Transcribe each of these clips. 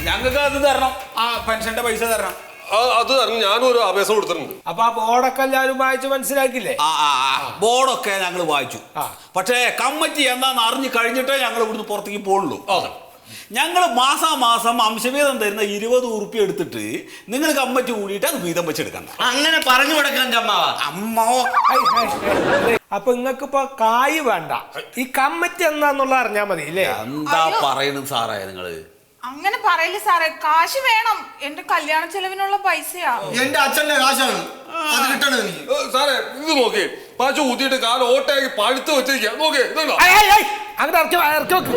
ഞങ്ങൾക്ക് അത് തരണം, ആ പെൻഷന്റെ പൈസ തരണം. അത് തരണം, ഞാനും ഒരു അപേക്ഷ കൊടുത്തിട്ടുണ്ട്. അപ്പൊ ആ ബോർഡൊക്കെ എല്ലാവരും വായിച്ച് മനസ്സിലാക്കില്ലേ? ബോർഡൊക്കെ ഞങ്ങൾ വായിച്ചു. പക്ഷേ കമ്മിറ്റി എന്താന്ന് അറിഞ്ഞു കഴിഞ്ഞിട്ടേ ഞങ്ങൾ ഇവിടുന്ന് പുറത്തേക്ക് പോകുള്ളൂ. ഞങ്ങൾ മാസാമാസം അംശവീതം തരുന്ന 20 ഉറുപ്പ്യ എടുത്തിട്ട് നിങ്ങൾ കമ്മിറ്റി കൂടിയിട്ട് അത് വീതം വെച്ചെടുക്കണ്ട. അങ്ങനെ പറഞ്ഞു കൊടുക്കാൻ അമ്മാവോ. അപ്പൊ നിങ്ങൾക്ക് ഇപ്പൊ കായ് വേണ്ട, ഈ കമ്മിറ്റി എന്താന്നുള്ള അറിഞ്ഞാ മതി അല്ലേ? എന്താ പറയുന്നത് സാറേ നിങ്ങള്? അങ്ങനെ പറയില്ല സാറേ, കാശ് വേണം. എന്റെ കല്യാണ ചെലവിനുള്ള പൈസയാ. എന്റെ അച്ഛന്റെ കാശാണ്, അത് കിട്ടണം എനിക്ക്. സാറേ ഇത് നോക്കി, പശു കുത്തിയിട്ട് കാല് ഓട്ടയാക്കി പഴുത്ത് വെച്ചിരിക്കുക. നോക്കി അങ്ങനെ ഇറക്കി വെക്ക്.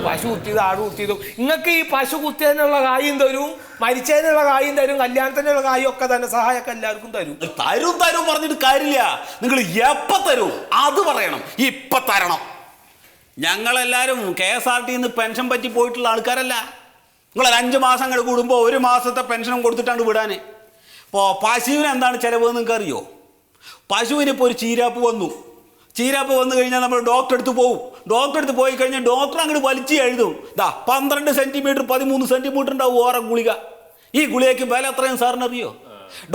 പശു കുത്തിയത് ആട് കുത്തിയതും നിങ്ങൾക്ക് ഈ പശു കുത്തിയതിനുള്ള കായും തരും, മരിച്ചതിനുള്ള കായും തരും, കല്യാണത്തിനുള്ള കായും ഒക്കെ തന്നെ സഹായമൊക്കെ എല്ലാവർക്കും തരും. തരും പറഞ്ഞിട്ട് കാര്യമില്ല. നിങ്ങൾ എപ്പ തരും അത് പറയണം. ഇപ്പൊ തരണം. ഞങ്ങളെല്ലാരും KSRTന്ന് പെൻഷൻ പറ്റി പോയിട്ടുള്ള ആൾക്കാരല്ല. നിങ്ങൾ 5 മാസങ്ങൾ കൂടുമ്പോൾ 1 മാസത്തെ പെൻഷനും കൊടുത്തിട്ടാണ് വിടാന്. ഇപ്പോൾ പശുവിന് എന്താണ് ചിലവ് നിങ്ങൾക്ക് അറിയോ? പശുവിന് ഇപ്പോൾ ഒരു ചീരാപ്പ് വന്നു കഴിഞ്ഞാൽ നമ്മൾ ഡോക്ടറെ അടുത്ത് പോകും. ഡോക്ടറെ അടുത്ത് പോയി കഴിഞ്ഞാൽ ഡോക്ടർ അങ്ങോട്ട് വലിച്ച് എഴുതും. 12 സെന്റിമീറ്റർ 13 സെന്റിമീറ്റർ ഉണ്ടാവും ഓരോ ഗുളിക. ഈ ഗുളികയ്ക്ക് വില എത്രയും സാറിന് അറിയോ?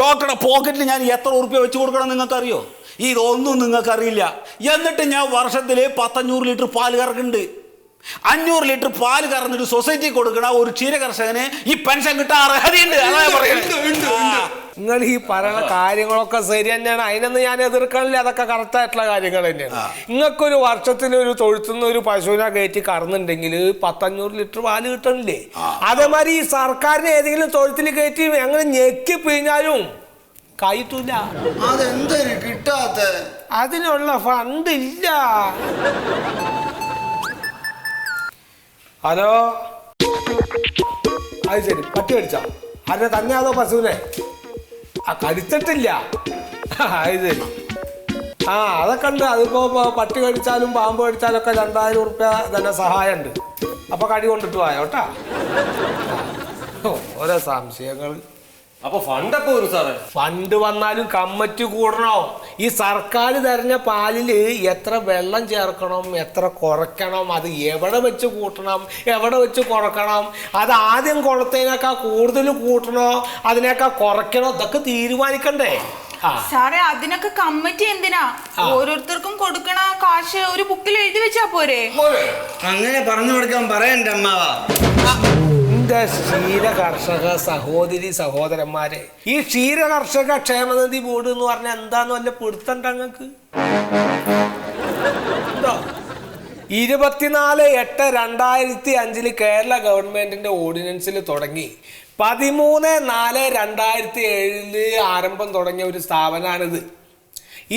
ഡോക്ടറുടെ പോക്കറ്റിൽ ഞാൻ എത്ര ഉറുപ്പ്യ വെച്ച് കൊടുക്കണം നിങ്ങൾക്കറിയോ? ഇതൊന്നും നിങ്ങൾക്കറിയില്ല. എന്നിട്ട് ഞാൻ വർഷത്തിൽ 500 ലിറ്റർ പാല് കറക്കുന്നുണ്ട്. 500 ലിറ്റർ പാല് കറന്നിട്ട് സൊസൈറ്റി കൊടുക്കണ ഒരു ക്ഷീര കർഷകന് ഈ പെൻഷൻ കിട്ടാൻ അർഹതയുണ്ട്. നിങ്ങൾ ഈ പറയുന്ന കാര്യങ്ങളൊക്കെ ശരി തന്നെയാണ്, അതിനൊന്നും ഞാൻ എതിർക്കണില്ല. അതൊക്കെ കറക്റ്റായിട്ടുള്ള കാര്യങ്ങൾ തന്നെയാണ്. നിങ്ങൾക്കൊരു വർഷത്തിൽ ഒരു തൊഴുത്തുനിന്ന് ഒരു പശുവിനെ കയറ്റി കറന്നുണ്ടെങ്കിൽ 500 ലിറ്റർ പാല് കിട്ടണില്ലേ? അതേമാതിരി ഈ സർക്കാരിന് ഏതെങ്കിലും തൊഴുത്തിൽ കയറ്റി അങ്ങനെ ഞെക്കി പിഴിഞ്ഞാലും കയറ്റൂല. അതെന്തൊരു കിട്ടാത്ത, അതിനുള്ള ഫണ്ട് ഇല്ല. ഹലോ, അത് ശരി. പട്ടി കടിച്ചാ? അല്ല തന്നെ അതോ പശുവിനെ? കടിച്ചിട്ടില്ല. അത് ശരി. അതൊക്കെ ഉണ്ട്. അതിപ്പോ പട്ടി കടിച്ചാലും പാമ്പ് കടിച്ചാലും ഒക്കെ 2000 ഉറുപ്പ്യ തന്നെ സഹായം ഉണ്ട്. അപ്പൊ കടി കൊണ്ടിട്ട് പോയോ കേട്ടാ. ഓരോ സംശയങ്ങൾ. അപ്പൊ ഫണ്ടൊക്കെ വരും സാറേ? ഫണ്ട് വന്നാലും കമ്മിറ്റി കൂടണോ? ഈ സർക്കാർ തരുന്ന പാലില് എത്ര വെള്ളം ചേർക്കണം, എത്ര കുറയ്ക്കണം, അത് എവിടെ വെച്ച് കൂട്ടണം, എവിടെ വെച്ച് കുറക്കണം, അത് ആദ്യം കൊടുത്തതിനേക്കാൾ കൂടുതൽ കൂട്ടണോ അതിനേക്കാൾ കുറയ്ക്കണോ, ഇതൊക്കെ തീരുമാനിക്കണ്ടേ? സാറേ അതിനൊക്കെ കമ്മിറ്റി എന്തിനാ? ഓരോരുത്തർക്കും കൊടുക്കണ കാശ് ഒരു ബുക്കിൽ എഴുതി വെച്ചാ പോരെ? അങ്ങനെ പറഞ്ഞു കൊടുക്കാൻ പറയണ്ട അമ്മാവാ. ക്ഷീര കർഷക സഹോദരി സഹോദരന്മാരെ, ഈ ക്ഷീര കർഷക ക്ഷേമനിധി ബോർഡ് എന്ന് പറഞ്ഞാൽ എന്താന്ന് വല്ല പിടുത്തണ്ട നിങ്ങൾക്ക്? 24/8/2005 കേരള ഗവൺമെന്റിന്റെ ഓർഡിനൻസിൽ തുടങ്ങി 13/4/2007 ആരംഭം തുടങ്ങിയ ഒരു സ്ഥാപനമാണിത്.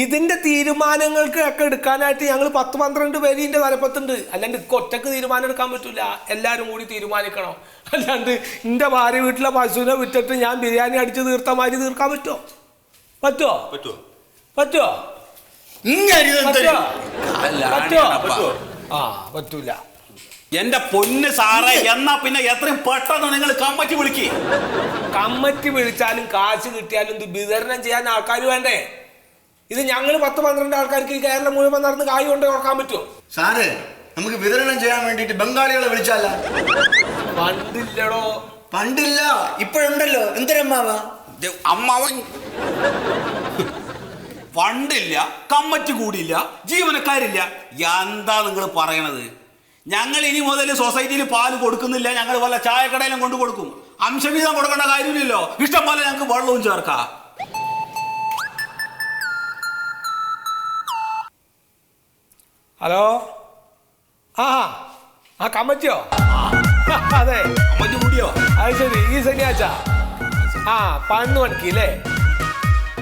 ഇതിന്റെ തീരുമാനങ്ങൾക്ക് ഒക്കെ എടുക്കാനായിട്ട് ഞങ്ങൾ 10-12 പേര് ഇതിന്റെ തലപ്പത്തുണ്ട്. അല്ലാണ്ട് ഒറ്റക്ക് തീരുമാനം എടുക്കാൻ പറ്റൂല, എല്ലാവരും കൂടി തീരുമാനിക്കണം. അല്ലാണ്ട് എൻ്റെ ഭാര്യ വീട്ടിലെ പശുവിനെ വിറ്റിട്ട് ഞാൻ ബിരിയാണി അടിച്ച് തീർത്ത മാതിരി തീർക്കാൻ പറ്റുമോ? പറ്റൂല. എന്റെ പൊന്ന് സാറേ, എന്നാ പിന്നെ എത്രയും പെട്ടെന്ന് നിങ്ങൾ കമ്മിറ്റി വിളിക്ക്. കമ്മിറ്റി വിളിച്ചാലും കാശ് കിട്ടിയാലും ഇത് വിതരണം ചെയ്യാൻ ആൾക്കാർ വേണ്ടേ? ഇത് ഞങ്ങൾ 10-12 ആൾക്കാർക്ക് ഈ കേരളം മുഴുവൻ നടന്ന് കായ് കൊണ്ട് ഓർക്കാൻ പറ്റുമോ? സാറേ നമുക്ക് വിതരണം ചെയ്യാൻ വേണ്ടിട്ട് ബംഗാളികളെ വിളിച്ചാല? പണ്ടില്ലടോ. പണ്ടില്ല, ഇപ്പോഴുണ്ടല്ലോ. എന്തൊരമ്മാവാ അമ്മാവൻ? ഫണ്ടില്ല, കമ്മിറ്റി കൂടിയില്ല, ജീവനക്കാരില്ല. എന്താ നിങ്ങൾ പറയണത്? ഞങ്ങൾ ഇനി മുതൽ സൊസൈറ്റിയിൽ പാല് കൊടുക്കുന്നില്ല. ഞങ്ങൾ വല്ല ചായക്കടയിലും കൊണ്ട് കൊടുക്കും. അംശവീതം കൊടുക്കേണ്ട കാര്യമില്ലല്ലോ. ഇഷ്ടം പോലെ ഞങ്ങൾക്ക് വെള്ളവും ചേർക്കാം. ഹലോ, കമ്മിറ്റിയോ? അതെ, കമ്മിറ്റി കൂടിയോ? അത് ശരി. ഈ ശനിയാഴ്ച 11 മണിക്ക് അല്ലേ?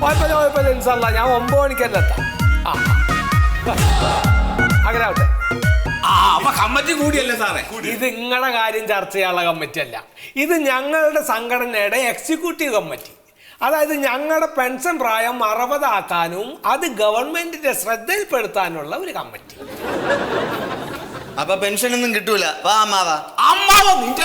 കുഴപ്പമില്ല ഇൻഷാല്ലാ, ഞാൻ 9 മണിക്ക് തന്നെ എത്താം. അങ്ങനെ ആവട്ടെ. കമ്മിറ്റി കൂടിയല്ലേ സാറേ? ഇത് നിങ്ങളുടെ കാര്യം ചർച്ച ചെയ്യാനുള്ള കമ്മിറ്റി അല്ല, ഇത് ഞങ്ങളുടെ സംഘടനയുടെ എക്സിക്യൂട്ടീവ് കമ്മിറ്റി. അതായത് ഞങ്ങളുടെ പെൻഷൻ പ്രായം 60 ആക്കാനും അത് ഗവൺമെന്റിന്റെ ശ്രദ്ധയിൽപ്പെടുത്താനുള്ള ഒരു കമ്മിറ്റി. അപ്പൊ പെൻഷൻ ഒന്നും കിട്ടൂല. വാ അമ്മാവാ. അമ്മാവ